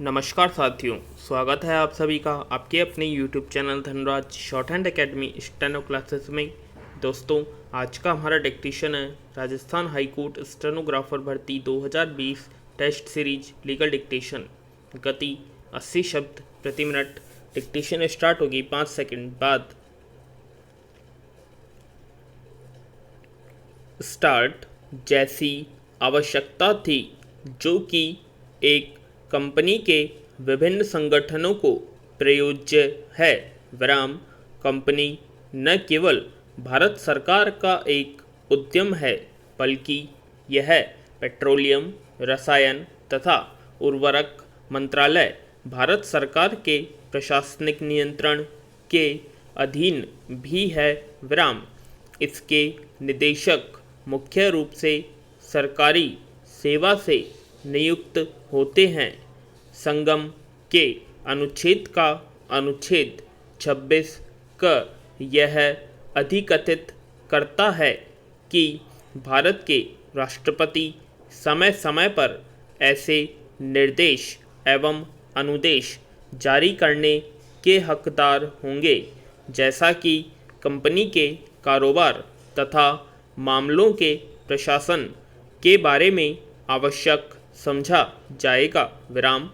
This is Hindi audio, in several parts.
नमस्कार साथियों, स्वागत है आप सभी का आपके अपने YouTube channel Dhanraj short hand academy steno classes में। दोस्तों, आज का हमारा डिक्टेशन है राजस्थान हाई कोर्ट स्टेनोग्राफर भर्ती 2020 टेस्ट सीरीज लीगल डिक्टेशन। गति 80 शब्द प्रति मिनट। डिक्टेशन स्टार्ट होगी 5 सेकंड बाद। स्टार्ट। जैसी आवश्यकता थी जो कि एक कंपनी के विभिन्न संगठनों को प्रयोज्य है, विराम। कंपनी न केवल भारत सरकार का एक उद्यम है, बल्कि यह पेट्रोलियम, रसायन तथा उर्वरक मंत्रालय, भारत सरकार के प्रशासनिक नियंत्रण के अधीन भी है, विराम। इसके निदेशक मुख्य रूप से सरकारी सेवा से नियुक्त होते हैं। संगम के अनुच्छेद का अनुच्छेद 26 क यह अधिकथित करता है कि भारत के राष्ट्रपति समय समय पर ऐसे निर्देश एवं अनुदेश जारी करने के हकदार होंगे जैसा कि कंपनी के कारोबार तथा मामलों के प्रशासन के बारे में आवश्यक समझा जाएगा, विराम।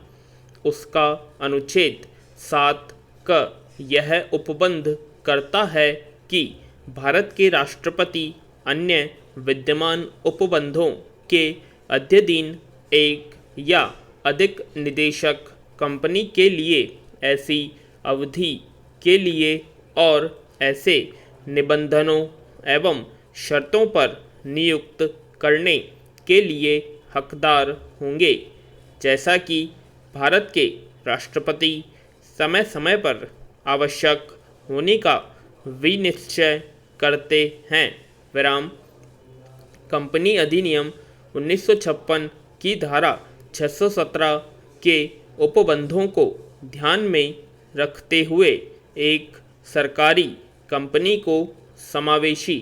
उसका अनुच्छेद 7 क यह उपबंध करता है कि भारत के राष्ट्रपति अन्य विद्यमान उपबंधों के अध्ययन एक या अधिक निदेशक कंपनी के लिए ऐसी अवधि के लिए और ऐसे निबंधनों एवं शर्तों पर नियुक्त करने के लिए हकदार होंगे जैसा कि भारत के राष्ट्रपति समय समय पर आवश्यक होने का विनिश्चय करते हैं, विराम। कंपनी अधिनियम 1956 की धारा 617 के उपबंधों को ध्यान में रखते हुए एक सरकारी कंपनी को समावेशी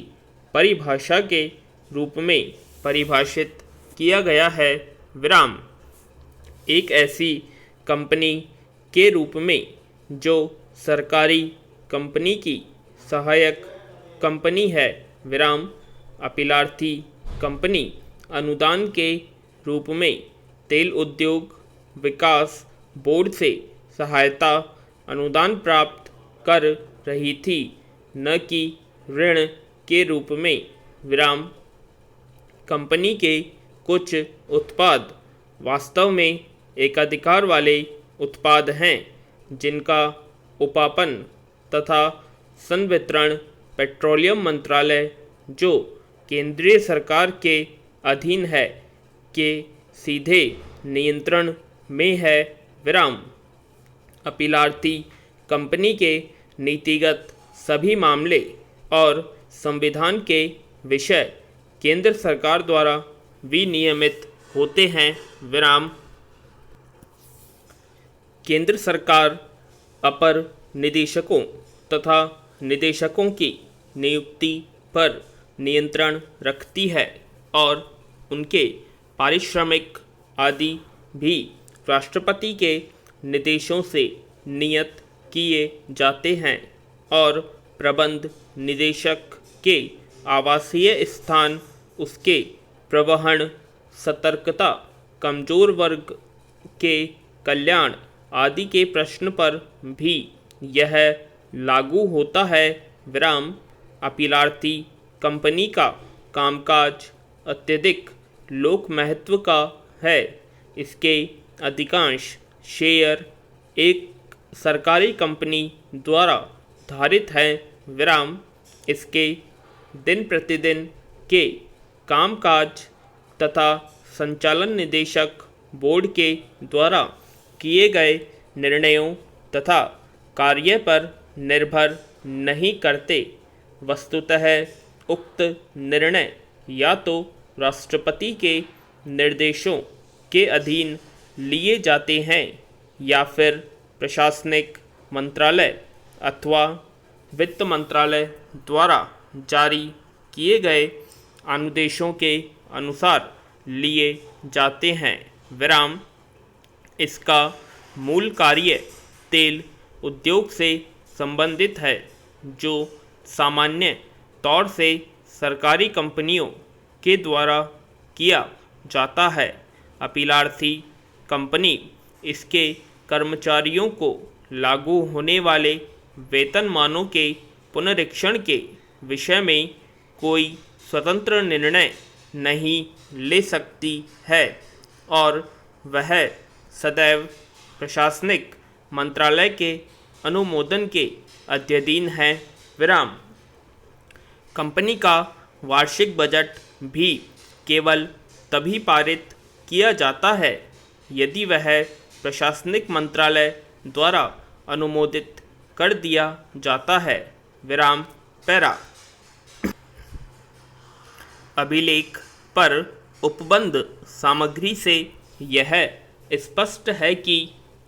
परिभाषा के रूप में परिभाषित किया गया है, विराम। एक ऐसी कंपनी के रूप में जो सरकारी कंपनी की सहायक कंपनी है, विराम। अपीलार्थी कंपनी अनुदान के रूप में तेल उद्योग विकास बोर्ड से सहायता अनुदान प्राप्त कर रही थी, न कि ऋण के रूप में, विराम। कंपनी के कुछ उत्पाद वास्तव में एकाधिकार वाले उत्पाद हैं जिनका उपापन तथा संवितरण पेट्रोलियम मंत्रालय, जो केंद्रीय सरकार के अधीन है, के सीधे नियंत्रण में है, विराम। अपीलार्थी कंपनी के नीतिगत सभी मामले और संविधान के विषय केंद्र सरकार द्वारा विनियमित होते हैं, विराम। केंद्र सरकार अपर निदेशकों तथा निदेशकों की नियुक्ति पर नियंत्रण रखती है और उनके पारिश्रमिक आदि भी राष्ट्रपति के निर्देशों से नियत किए जाते हैं और प्रबंध निदेशक के आवासीय स्थान, उसके प्रवहन, सतर्कता, कमजोर वर्ग के कल्याण आदि के प्रश्न पर भी यह लागू होता है, विराम। अपीलार्थी कंपनी का कामकाज अत्यधिक लोक महत्व का है। इसके अधिकांश शेयर एक सरकारी कंपनी द्वारा धारित हैं, विराम। इसके दिन प्रतिदिन के कामकाज तथा संचालन निदेशक बोर्ड के द्वारा किए गए निर्णयों तथा कार्य पर निर्भर नहीं करते। वस्तुतः उक्त निर्णय या तो राष्ट्रपति के निर्देशों के अधीन लिए जाते हैं या फिर प्रशासनिक मंत्रालय अथवा वित्त मंत्रालय द्वारा जारी किए गए अनुदेशों के अनुसार लिए जाते हैं, विराम। इसका मूल कार्य तेल उद्योग से संबंधित है, जो सामान्य तौर से सरकारी कंपनियों के द्वारा किया जाता है। अपीलार्थी कंपनी इसके कर्मचारियों को लागू होने वाले वेतनमानों के पुनरीक्षण के विषय में कोई स्वतंत्र निर्णय नहीं ले सकती है और वह सदैव प्रशासनिक मंत्रालय के अनुमोदन के अधीन है। विराम। कंपनी का वार्षिक बजट भी केवल तभी पारित किया जाता है यदि वह प्रशासनिक मंत्रालय द्वारा अनुमोदित कर दिया जाता है। विराम पैरा। अभिलेख पर उपबंध सामग्री से यह स्पष्ट है कि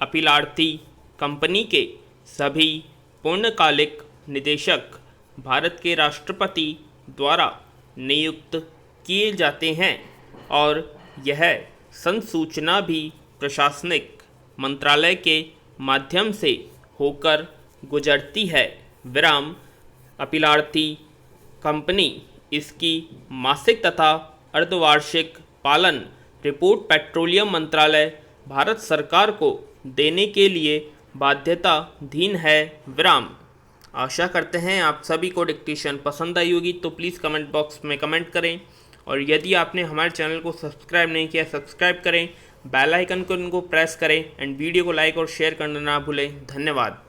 अपीलार्थी कंपनी के सभी पूर्णकालिक निदेशक भारत के राष्ट्रपति द्वारा नियुक्त किए जाते हैं और यह संसूचना भी प्रशासनिक मंत्रालय के माध्यम से होकर गुजरती है। विराम। अपीलार्थी कंपनी इसकी मासिक तथा अर्धवार्षिक पालन रिपोर्ट पेट्रोलियम मंत्रालय भारत सरकार को देने के लिए बाध्यताधीन है। विराम। आशा करते हैं आप सभी को डिक्टेशन पसंद आई होगी, तो प्लीज़ कमेंट बॉक्स में कमेंट करें और यदि आपने हमारे चैनल को सब्सक्राइब नहीं किया सब्सक्राइब करें, बेल आइकन को प्रेस करें एंड वीडियो को लाइक और शेयर करना ना भूलें। धन्यवाद।